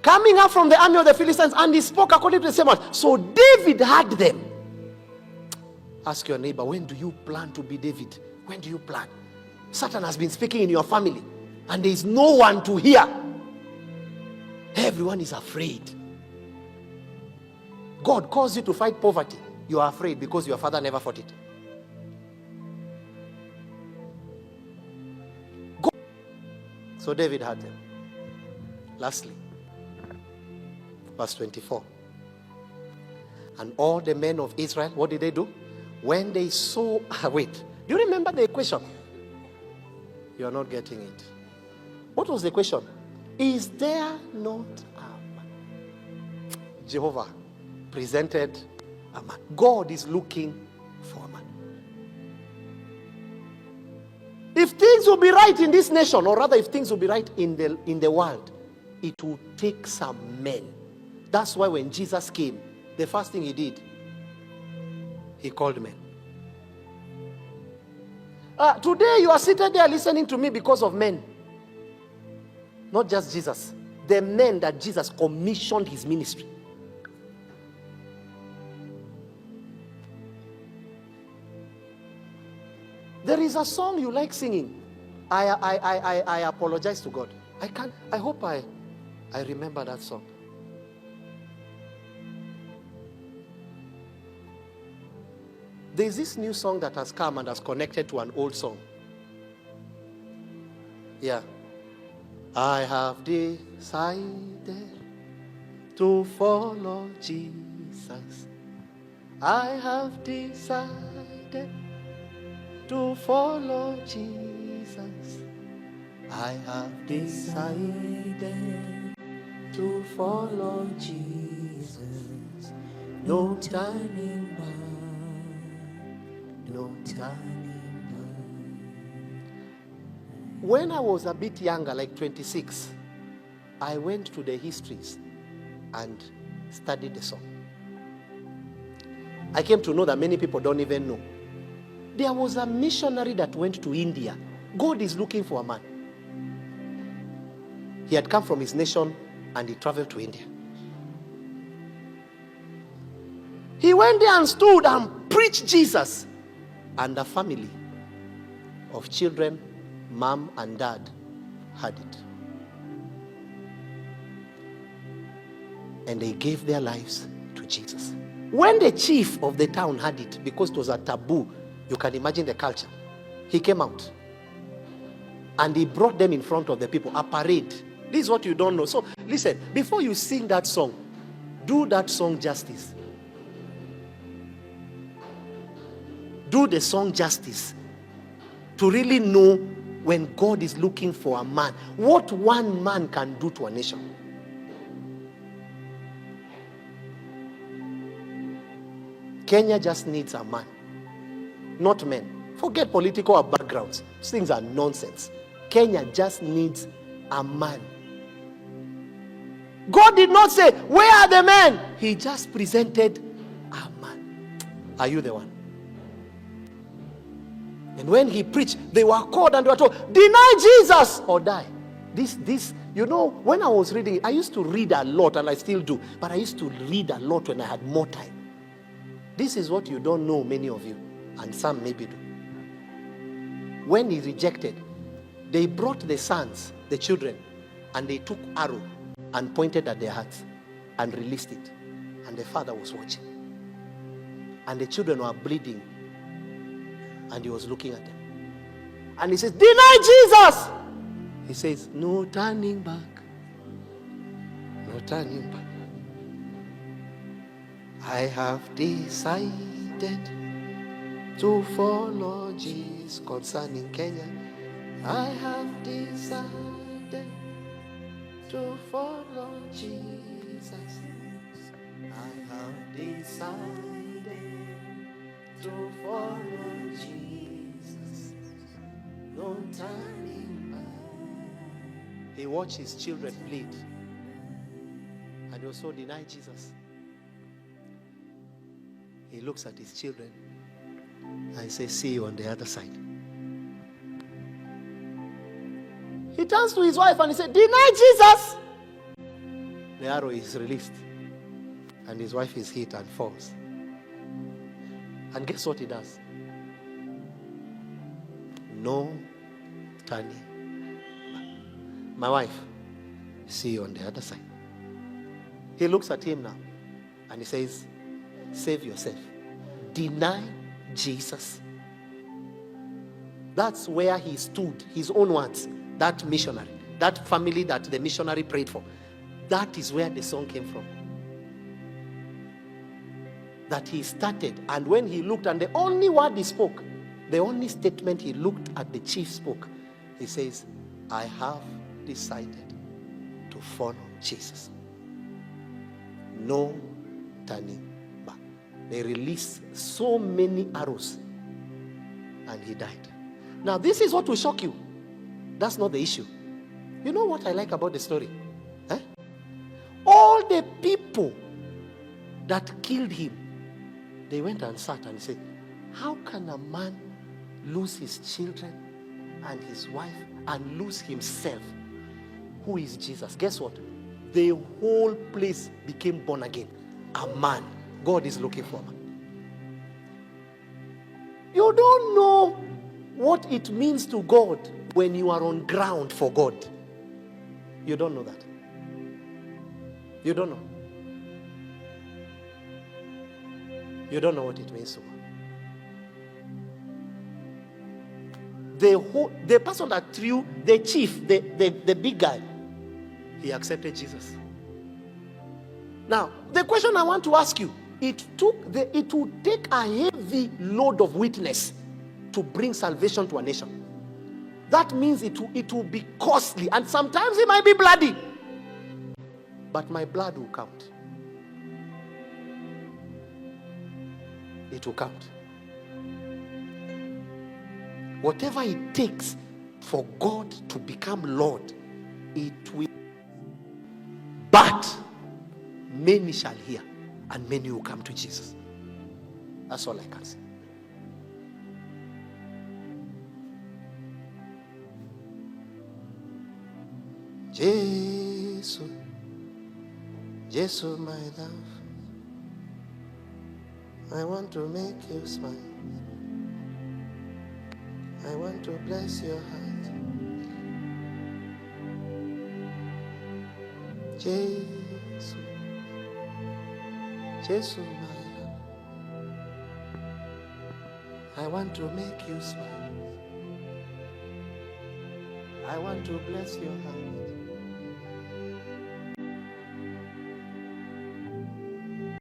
coming up from the army of the Philistines, and he spoke according to the same word. So David had them. Ask your neighbor, when do you plan to be David? When do you plan? Satan has been speaking in your family, and there is no one to hear. Everyone is afraid. God calls you to fight poverty. You are afraid because your father never fought it. Go. So David had them. Lastly, verse 24. And all the men of Israel, what did they do? When they saw, wait, do you remember the question? You are not getting it. What was the question? Is there not a man? Jehovah presented a man. God is looking for a man. If things will be right in this nation, or rather if things will be right in the world, it will take some men. That's why when Jesus came, the first thing he did, he called men. Today you are seated there listening to me because of men. Not just Jesus. The men that Jesus commissioned his ministry. There is a song you like singing. I apologize to God. I hope I remember that song. There's this new song that has come and has connected to an old song. Yeah. I have decided to follow Jesus. I have decided to follow Jesus. I have decided to follow Jesus. No turning back. No turning back. When I was a bit younger, like 26, I went to the histories and studied the song. I came to know that many people don't even know. There was a missionary that went to India. God is looking for a man. He had come from his nation and he traveled to India. He went there and stood and preached Jesus. And a family of children, mom and dad, had it. And they gave their lives to Jesus. When the chief of the town had it, because it was a taboo, you can imagine the culture, he came out. And he brought them in front of the people, a parade. This is what you don't know. So listen, before you sing that song, do that song justice. Do the song justice to really know when God is looking for a man, what one man can do to a nation. Kenya just needs a man, not men. Forget political backgrounds. These things are nonsense. Kenya just needs a man. God did not say, where are the men? He just presented a man. Are you the one? And when he preached, they were called and they were told, deny Jesus or die. This, you know, when I was reading, I used to read a lot, and I still do, but I used to read a lot when I had more time. This is what you don't know, many of you, and some maybe do. When he rejected, they brought the sons, the children, and they took arrow and pointed at their hearts and released it. And the father was watching. And the children were bleeding. And he was looking at them. And he says, deny Jesus! He says, no turning back. No turning back. I have decided to follow Jesus concerning Kenya. I have decided to follow Jesus. I have decided to follow Jesus. No turning back. He watched his children bleed. And he also denied Jesus. He looks at his children and says, see you on the other side. He turns to his wife and he said, deny Jesus. the arrow is released. And his wife is hit and falls. And guess what he does? No turning back. My wife, see you on the other side. He looks at him now and he says, save yourself. Deny Jesus. That's where he stood, his own words. That missionary, that family that the missionary prayed for. That is where the song came from. That he started, and when he looked, and the only word he spoke, the only statement he looked at the chief spoke, he says, I have decided to follow Jesus. No turning back. They released so many arrows, and he died. Now, this is what will shock you. That's not the issue. You know what I like about the story? All the people that killed him, they went and sat and said, how can a man lose his children and his wife and lose himself? Who is Jesus? Guess what? The whole place became born again. A man. God is looking for a man. You don't know what it means to God when you are on ground for God. You don't know that. You don't know. You don't know what it means to God. The person that threw, the chief, the big guy, he accepted Jesus. Now, the question I want to ask you, it would take a heavy load of witness to bring salvation to a nation. That means it will be costly, and sometimes it might be bloody. But my blood will count. It will count. Whatever it takes for God to become Lord, it will. But many shall hear, and many will come to Jesus. That's all I can say. Jesus, Jesus, my love, I want to make you smile. I want to bless your heart. Jesus, Jesus, my love, I want to make you smile. I want to bless your heart.